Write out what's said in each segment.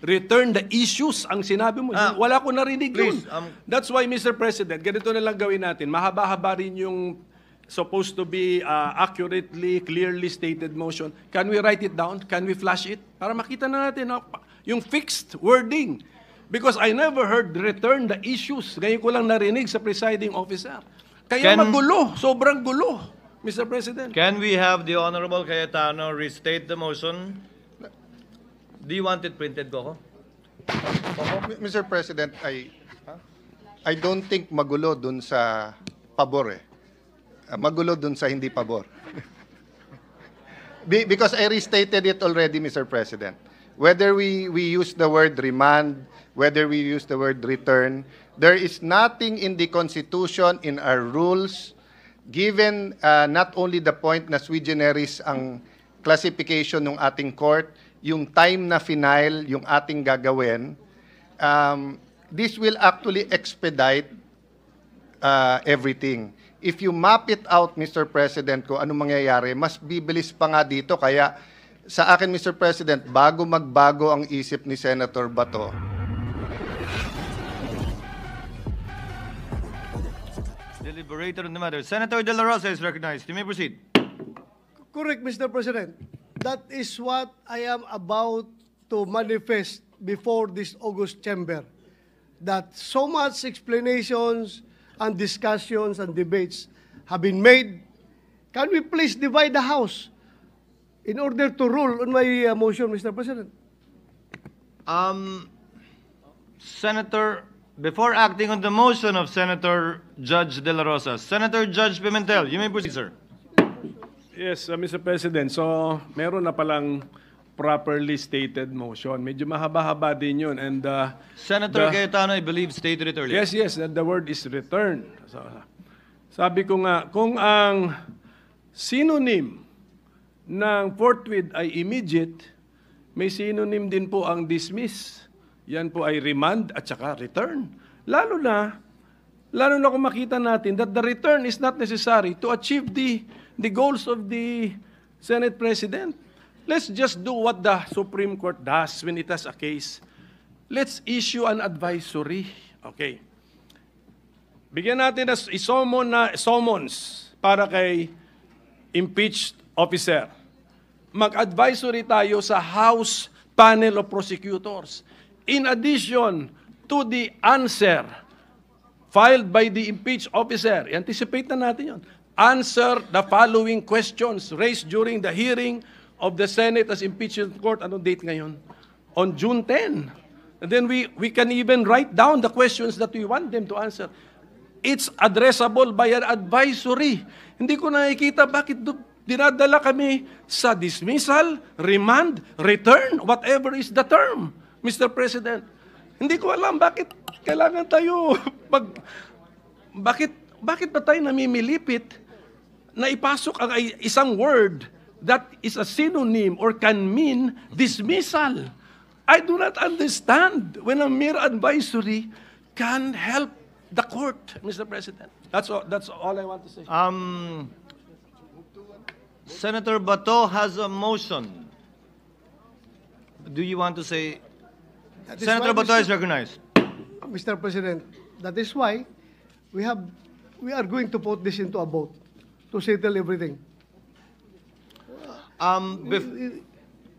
return the issues ang sinabi mo. Wala ko narinig please, yun. That's why, Mr. President, ganito na lang gawin natin. Mahaba-haba rin yung supposed to be accurately, clearly stated motion. Can we write it down? Can we flash it? Para makita na natin yung fixed wording. Because I never heard return the issues. Ngayon ko lang narinig sa presiding officer. Kaya magulo, sobrang gulo, Mr. President. Can we have the Honorable Cayetano restate the motion? Do you want it printed, Coco? Mr. President, I don't think magulo dun sa pabor eh. Magulo dun sa hindi pabor. Because I restated it already, Mr. President. Whether we use the word remand, whether we use the word return, there is nothing in the Constitution, in our rules, given not only the point na sui generis ang classification ng ating court, yung time na final, yung ating gagawin, this will actually expedite everything. If you map it out, Mr. President, kung anong mangyayari, mas bibilis pa nga dito. Kaya sa akin, Mr. President, bago magbago ang isip ni Senator Bato, Deliberator on the matter. Senator De La Rosa is recognized. You may proceed. Correct, Mr. President. That is what I am about to manifest before this August chamber. That so much explanations and discussions and debates have been made. Can we please divide the House in order to rule on my motion, Mr. President? Senator, before acting on the motion of Senator Judge De La Rosa, Senator Judge Pimentel, you may proceed, sir. Yes, Mr. President. So, meron na palang properly stated motion. Medyo mahaba-haba din yun. And, Senator Cayetano, I believe, stated it earlier. yes, the word is return. So, sabi ko nga, kung ang synonym ng forthwith ay immediate, may synonym din po ang dismiss. Yan po ay remand at saka return. Lalo na kung makita natin that the return is not necessary to achieve the goals of the Senate President. Let's just do what the Supreme Court does when it has a case. Let's issue an advisory. Okay. Bigyan natin ng summons para kay impeached officer. Mag-advisory tayo sa House Panel of Prosecutors. In addition to the answer filed by the impeached officer, anticipate na natin yun. Answer the following questions raised during the hearing of the Senate as impeachment court. Anong date ngayon? On June 10. And then we can even write down the questions that we want them to answer. It's addressable by an advisory. Hindi ko nakikita bakit dinadala kami sa dismissal, remand, return, whatever is the term, Mr. President. Hindi ko alam bakit kailangan tayo bakit ba tayo namimilipit na ipasok ang isang word that is a synonym or can mean dismissal. I do not understand when a mere advisory can help the court, Mr. President. That's all I want to say. Senator Bato has a motion. Do you want to say? Senator Bato is recognized. Mr. President, that is why we are going to put this into a vote to settle everything.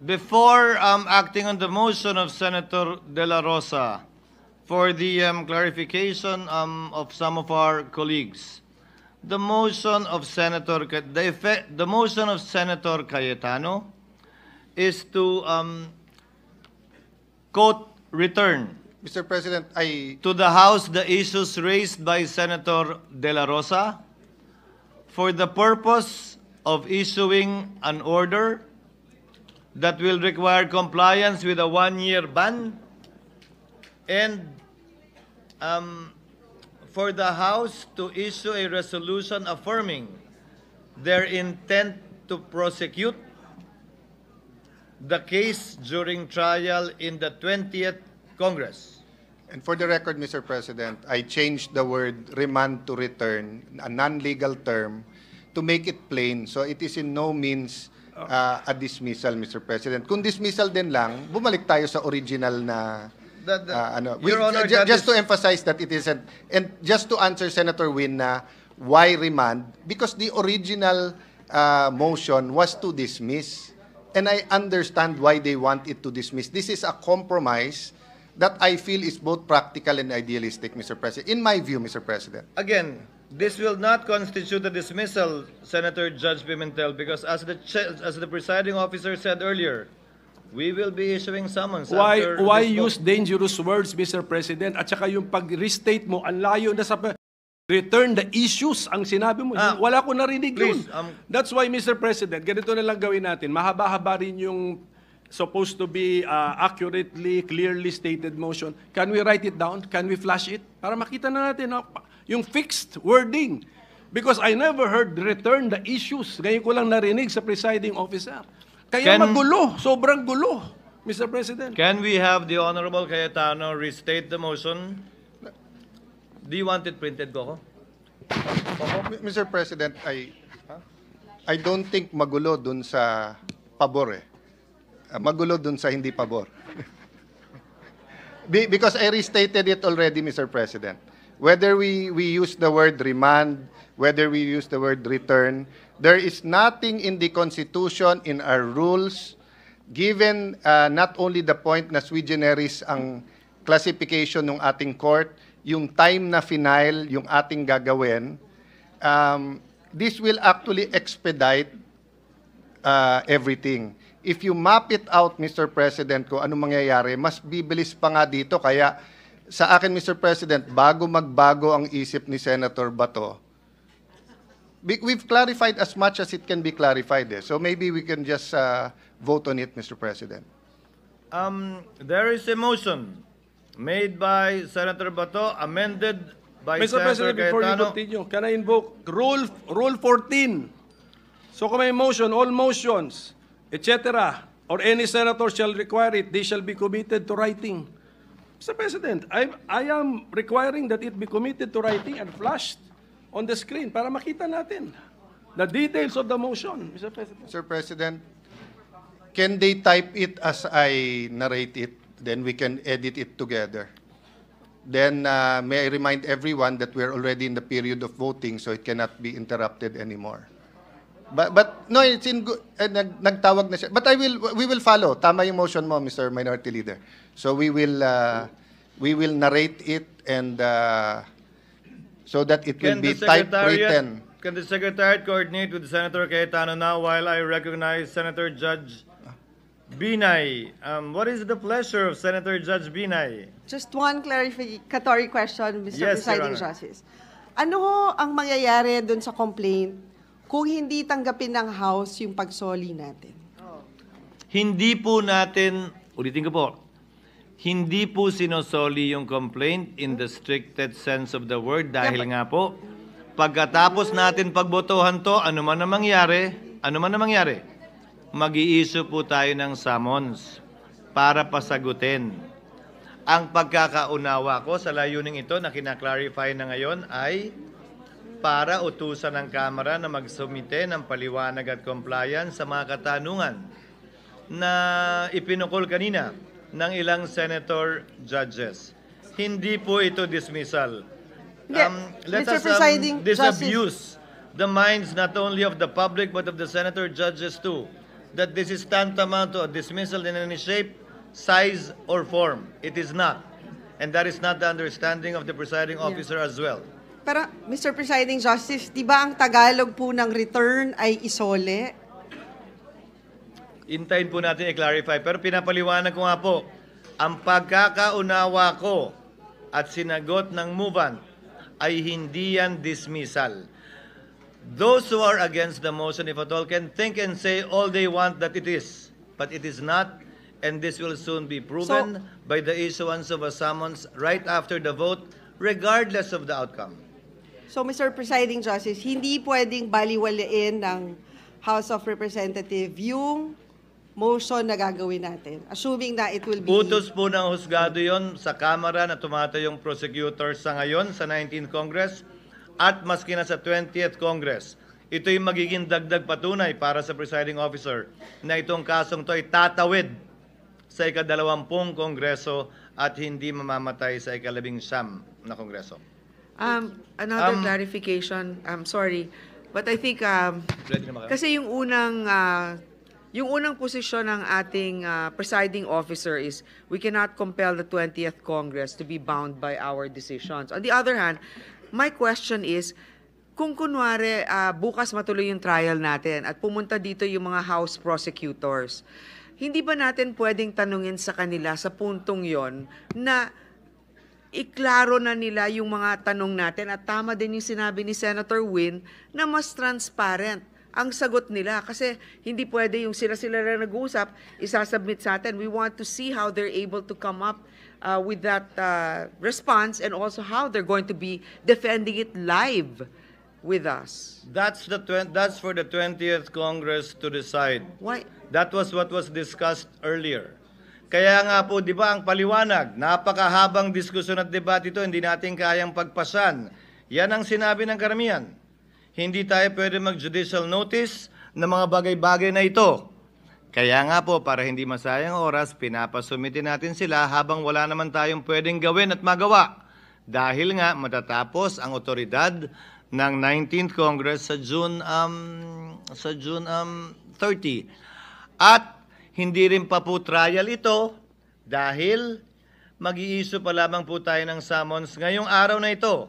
Before acting on the motion of Senator De La Rosa for the clarification of some of our colleagues, the motion of Senator Cayetano is to quote return Mr. President, to the House the issues raised by Senator De La Rosa for the purpose of issuing an order that will require compliance with a one-year ban and for the House to issue a resolution affirming their intent to prosecute the case during trial in the 20th Congress. and for the record, Mr. President, I changed the word remand to return, a non-legal term, to make it plain. So it is in no means a dismissal, Mr. President. Kung dismissal din lang, bumalik tayo sa original na Your Honor, just to emphasize that it isn't, and just to answer Senator Win na why remand, because the original motion was to dismiss. And I understand why they want it to dismiss. This is a compromise that I feel is both practical and idealistic, Mr. President. In my view, Mr. President. Again, this will not constitute a dismissal, Senator Judge Pimentel, because as the presiding officer said earlier, we will be issuing summons after Why this vote. use dangerous words, Mr. President? At saka yung pag-restate mo, ang layo na sa return the issues ang sinabi mo. Wala ko narinig please, yun. That's why, Mr. President, ganito na lang gawin natin. Mahaba-haba rin yung supposed to be accurately, clearly stated motion. Can we write it down? Can we flash it? Para makita na natin yung fixed wording. Because I never heard return the issues. Ngayon ko lang narinig sa presiding officer. Kaya magulo, sobrang gulo, Mr. President. Can we have the Honorable Cayetano restate the motion? Do you want it printed, Coco? Mr. President, I don't think magulo dun sa pabor eh. Magulo dun sa hindi pabor. Because I restated it already, Mr. President. Whether we use the word remand, whether we use the word return, there is nothing in the Constitution, in our rules, given not only the point na sui generis ang classification ng ating court, yung time na final, yung ating gagawin, this will actually expedite everything. If you map it out, Mr. President, kung anong mangyayari, mas bibilis pa nga dito. Kaya sa akin, Mr. President, bago magbago ang isip ni Senator Bato, we've clarified as much as it can be clarified. So maybe we can just vote on it, Mr. President. There is a motion made by Senator Bato, amended by Mr. Senator President, before you Cayetano. continue, can I invoke Rule 14? So kung may motion, all motions, etc., or any senator shall require it, they shall be committed to writing. Mr. President, I am requiring that it be committed to writing and flashed on the screen para makita natin the details of the motion, Mr. President. Mr. President, can they type it as I narrate it? Then we can edit it together. Then may I remind everyone that we're already in the period of voting, so it cannot be interrupted anymore. But no, it's in good. Nagtawag na siya. But we will follow. Tama yung motion mo, Mr. Minority Leader. So we will narrate it and so that it will be typewritten. Can the Secretariat coordinate with Senator Cayetano now while I recognize Senator Judge Binay? What is the pleasure of Senator Judge Binay? Just one clarificatory question, Mr. Yes, Your Presiding Honor. Justice. Ano ho ang mangyayari dun sa complaint kung hindi tanggapin ng House yung pagsoli natin? Hindi po natin, ulitin ko po, hindi po sinosoli yung complaint in the stricted sense of the word dahil nga po, pagkatapos natin pagbotohan to, ano man na mangyari, mag-i-issue po tayo ng summons para pasagutin. Ang pagkakaunawa ko sa layuning ito na kinaklarify na ngayon ay para utusan ng Kamara na magsumite ng paliwanag at compliance sa mga katanungan na ipinukol kanina ng ilang senator judges. Hindi po ito dismissal. Let Mr. us Presiding disabuse the minds not only of the public but of the senator judges too, that this is tantamount to a dismissal in any shape, size, or form. It is not. And that is not the understanding of the presiding officer as well. Pero, Mr. Presiding Justice, di ba ang Tagalog po ng return ay isole? Intayin po natin i-clarify. Pero pinapaliwanag ko nga po, ang pagkakaunawa ko at sinagot ng movant ay hindi yan dismissal. Those who are against the motion, if at all, can think and say all they want that it is. But it is not, and this will soon be proven by the issuance of a summons right after the vote, regardless of the outcome. So, Mr. Presiding Justice, hindi pwedeng baliwalain ng House of Representatives yung motion na gagawin natin, assuming na it will be... Utos po ng husgado yon sa Kamara na tumatayong prosecutor sa ngayon sa 19th Congress at maski na sa 20th Congress. ito yung magiging dagdag patunay para sa presiding officer na itong kasong to ay tatawid sa ika-20 Kongreso at hindi mamamatay sa ika-19 na Kongreso. Another clarification. I'm sorry. But I think, Ready na ba kayo? kasi yung unang posisyon ng ating presiding officer is we cannot compel the 20th Congress to be bound by our decisions. On the other hand, my question is, kung kunwari bukas matuloy yung trial natin at pumunta dito yung mga House prosecutors, hindi ba natin pwedeng tanungin sa kanila sa puntong yon na iklaro na nila yung mga tanong natin at tama din yung sinabi ni Senator Win na mas transparent ang sagot nila kasi hindi pwede yung sila-sila na nag-uusap, isasubmit sa atin. We want to see how they're able to come up with that response and also how they're going to be defending it live with us. That's for the 20th Congress to decide. Why? That was what was discussed earlier. Kaya nga po, di ba, ang paliwanag, napakahabang diskusyon at debate ito, hindi natin kayang pagpasan. Yan ang sinabi ng karamihan. Hindi tayo pwede mag-judicial notice ng mga bagay-bagay na ito. Kaya nga po, para hindi masayang oras, pinapasumitin natin sila habang wala naman tayong pwedeng gawin at magawa. Dahil nga matatapos ang otoridad ng 19th Congress sa June 30. At hindi rin pa po trial ito dahil mag-i-issue pa lamang po tayo ng summons ngayong araw na ito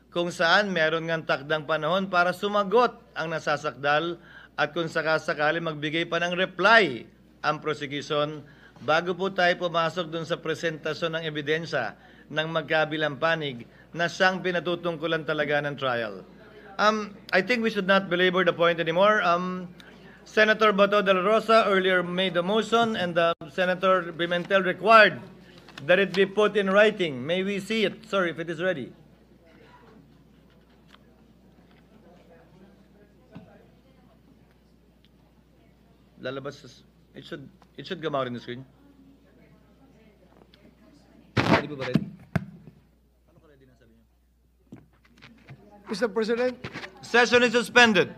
kung saan meron ngang takdang panahon para sumagot ang nasasakdal at kung sakasakali magbigay pa ng reply ang prosecution bago po tayo pumasok dun sa presentasyon ng ebidensya ng magkabilang panig na siyang pinatutungkulan talaga ng trial. I think we should not belabor the point anymore. Senator Bato de la Rosa earlier made the motion and Senator Pimentel required that it be put in writing. May we see it, sir, if it is ready? Lalabas, it should come out in the screen. Ready po ba ready? Mr. President, Session is suspended.